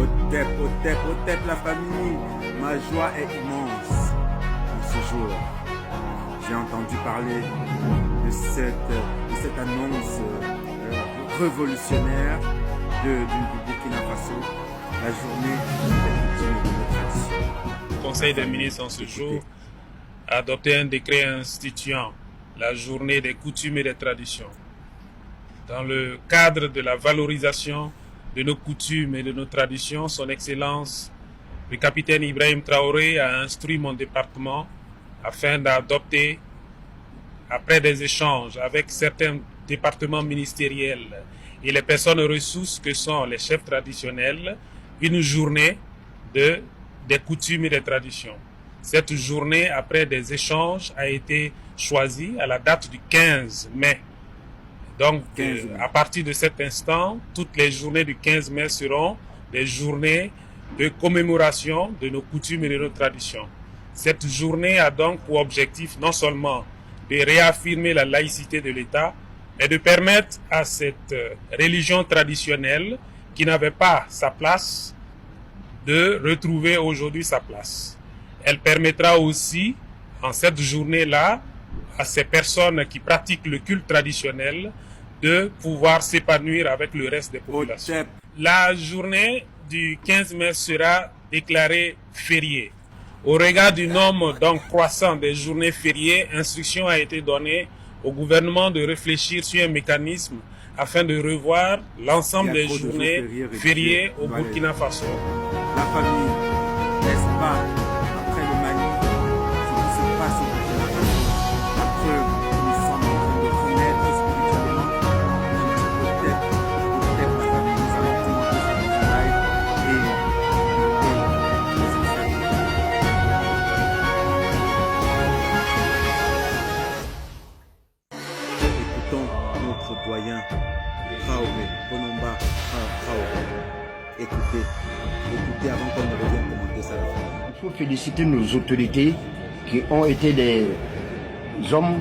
Au tête la famille, ma joie est immense en ce jour. J'ai entendu parler de cette annonce révolutionnaire du Burkina Faso, la journée des coutumes et de nos traditions. Le Conseil des ministres en ce jour a adopté un décret instituant la journée des coutumes et des traditions. Dans le cadre de la valorisation de nos coutumes et de nos traditions, Son Excellence, le capitaine Ibrahim Traoré a instruit mon département afin d'adopter, après des échanges avec certains départements ministériels et les personnes ressources que sont les chefs traditionnels, une journée des coutumes et des traditions. Cette journée, après des échanges, a été choisie à la date du 15 mai. Donc, à partir de cet instant, toutes les journées du 15 mai seront des journées de commémoration de nos coutumes et de nos traditions. Cette journée a donc pour objectif non seulement de réaffirmer la laïcité de l'État, mais de permettre à cette religion traditionnelle qui n'avait pas sa place de retrouver aujourd'hui sa place. Elle permettra aussi, en cette journée-là, à ces personnes qui pratiquent le culte traditionnel de pouvoir s'épanouir avec le reste des populations. La journée du 15 mai sera déclarée fériée. Au regard du nombre donc croissant des journées fériées, instruction a été donnée au gouvernement de réfléchir sur un mécanisme afin de revoir l'ensemble des journées fériées au Burkina Faso. La famille, n'est-ce pas, après le Mali, ce qui se passe au Burkina Faso, la preuve que nous sommes en train de renaître spirituellement, peut-être la famille, nous allons commenter ce travail Écoutons notre doyen, Traoré, Bonomba Traoré. Écoutez avant qu'on ne revienne commenter ça. Il faut féliciter nos autorités qui ont été des hommes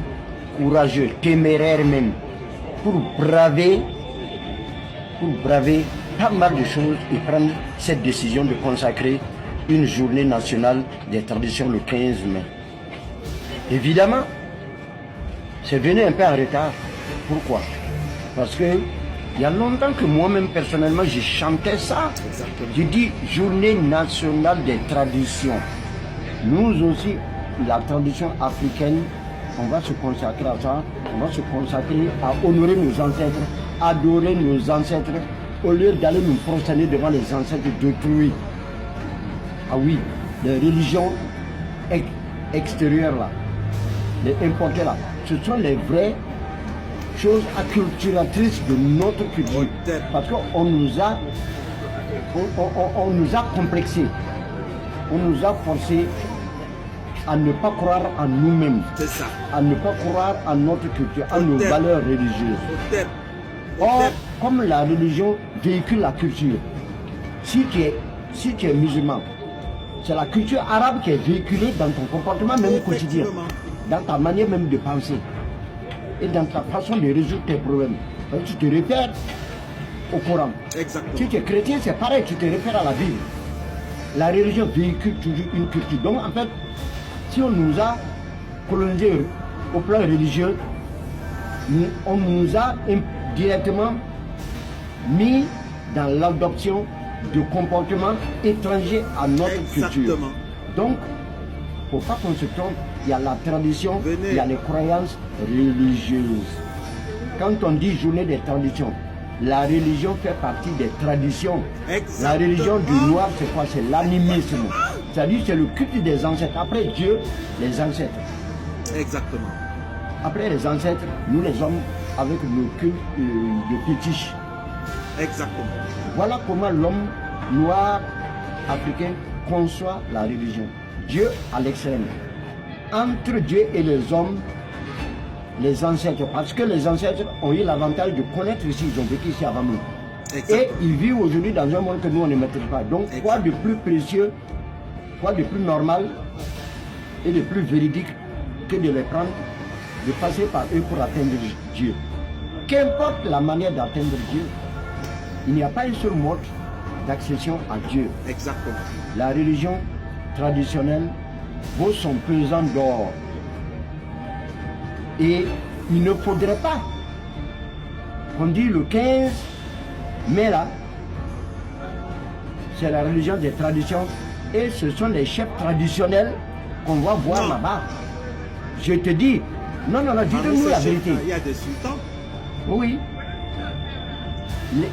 courageux, téméraires même, pour braver pas mal de choses et prendre cette décision de consacrer une journée nationale des traditions le 15 mai. Évidemment, c'est venu un peu en retard. Pourquoi? Parce que il y a longtemps que moi-même personnellement j'ai chanté ça. J'ai dit journée nationale des traditions. Nous aussi, la tradition africaine, on va se consacrer à ça. On va se consacrer à honorer nos ancêtres, adorer nos ancêtres, au lieu d'aller nous prosterner devant les ancêtres d'autrui. Ah oui, les religions extérieures là, les importées là, ce sont les vraies chose acculturatrice de notre culture, parce qu'on nous a complexés, on nous a forcé à ne pas croire en nous-mêmes, à ne pas croire en notre culture, en nos valeurs religieuses. Or, comme la religion véhicule la culture, si tu es musulman, c'est la culture arabe qui est véhiculée dans ton comportement même quotidien, dans ta manière même de penser et dans ta façon de résoudre tes problèmes. Donc, tu te réfères au Coran. Exactement. Si tu es chrétien, c'est pareil, tu te réfères à la Bible. La religion véhicule toujours une culture. Donc en fait, si on nous a colonisé au plan religieux, on nous a directement mis dans l'adoption de comportements étrangers à notre culture. Donc, il ne faut pas qu'on se trompe, il y a la tradition, il y a les croyances religieuses. Quand on dit journée des traditions, la religion fait partie des traditions. La religion du noir, c'est quoi? C'est l'animisme. C'est-à-dire c'est le culte des ancêtres. Après Dieu, les ancêtres. Exactement. Après les ancêtres, nous les hommes, avec le culte de fétiche. Exactement. Voilà comment l'homme noir africain conçoit la religion. Dieu à l'extrême. Entre Dieu et les hommes, les ancêtres, parce que les ancêtres ont eu l'avantage de connaître ici, ils ont vécu ici avant nous. Exactement. Et ils vivent aujourd'hui dans un monde que nous on ne maîtrise pas. Donc quoi de plus précieux, quoi de plus normal et de plus véridique que de les prendre, de passer par eux pour atteindre Dieu. Qu'importe la manière d'atteindre Dieu, il n'y a pas une seule mode d'accession à Dieu. Exactement. La religion traditionnelle vaut son pesant d'or. Et il ne faudrait pas qu'on dise le 15 mai là, c'est la religion des traditions et ce sont les chefs traditionnels qu'on va voir là-bas. Je te dis, non, dis-nous la vérité. Il y a des sultans. Oui.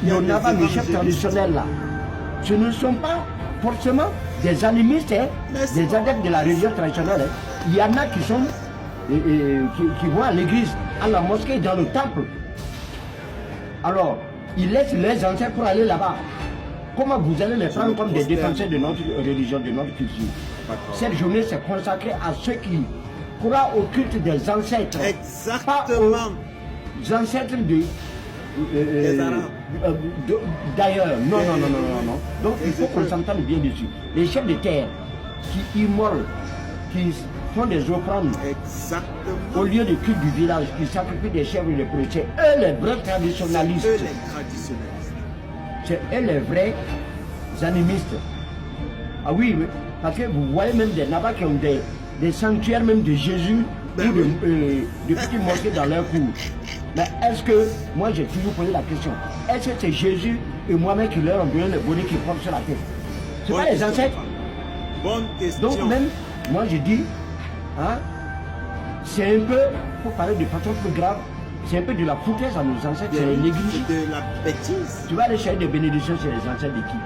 Il y en a pas les chefs traditionnels là. Ce ne sont pas forcément des animistes, hein, des adeptes de la religion traditionnelle. Hein. Il y en a qui sont qui vont à l'église, à la mosquée, dans le temple. Alors, ils laissent les ancêtres pour aller là-bas. Comment vous allez les prendre comme des défenseurs de notre religion, de notre culture? Cette journée s'est consacrée à ceux qui croient au culte des ancêtres. Exactement. Pas aux ancêtres des Arabes. D'ailleurs. Non. Donc il faut qu'on s'entende bien dessus. Les chefs de terre qui immolent, qui font des offrandes Exactement. au lieu de culte du village, qui sacrifient des chèvres et des poulets, eux les vrais traditionnalistes. Eux les traditionnalistes. C'est eux les vrais animistes. Ah oui, parce que vous voyez même des nabas qui ont des sanctuaires même de Jésus ou de petits mosquées dans leur cour. Mais est-ce que, moi j'ai toujours posé la question, est-ce que c'est Jésus et moi-même qui leur ont donné le bonnet qui portent sur la tête? C'est pas les ancêtres? Bonne question. Donc même, moi je dis, hein, c'est un peu, pour parler de façon plus grave, c'est un peu de la foutaise à nos ancêtres, c'est négligé. C'est de la bêtise. Tu vas aller chercher des bénédictions sur les ancêtres de qui?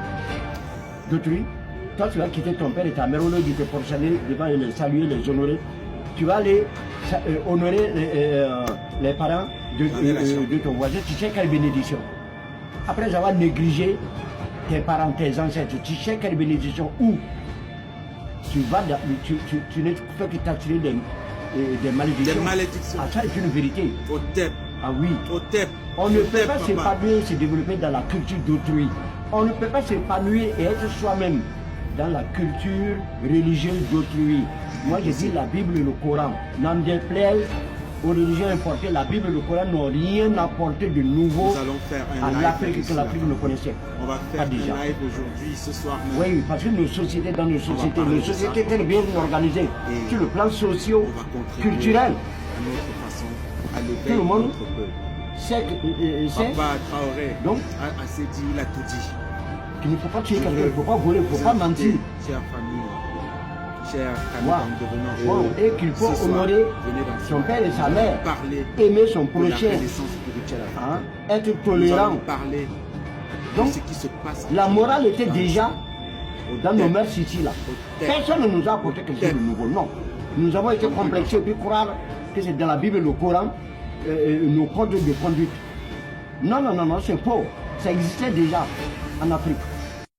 D'autrui. Toi, tu vas quitter ton père et ta mère au lieu de te prosterner devant et les saluer, les honorer. Tu vas aller honorer les parents de ton voisin. Tu sais quelle bénédiction? Après avoir négligé tes parents, tes ancêtres, tu sais quelle bénédiction? Où tu vas, tu ne fais que t'attirer des malédictions. Des malédictions. Ah, ça c'est une vérité. Au TEP. Ah oui. Au TEP. On ne peut pas s'épanouir, se développer dans la culture d'autrui. On ne peut pas s'épanouir et être soi-même dans la culture religieuse d'autrui. Moi je dis la Bible et le Coran. N'en déplaise aux religions importées, la Bible et le Coran n'ont rien apporté de nouveau à l'Afrique que l'Afrique ne connaissait. On va faire un live aujourd'hui, ce soir même. Oui, parce que nos sociétés sont bien organisées sur le plan socio-culturel. Tout le monde sait que Papa Traoré a dit, il a tout dit. Qu'il ne faut pas tuer quelqu'un, il ne faut pas voler, il ne faut pas mentir. Chère famille, chère famille, et qu'il faut honorer son père et sa mère, aimer son prochain, hein, être tolérant. Donc, la morale était déjà dans nos mœurs ici là. Personne ne nous a apporté quelque chose de nouveau, non. Nous avons été complexés et puis croire que c'est dans la Bible et le Coran nos codes de conduite. Non, c'est faux. Ça existait déjà en Afrique.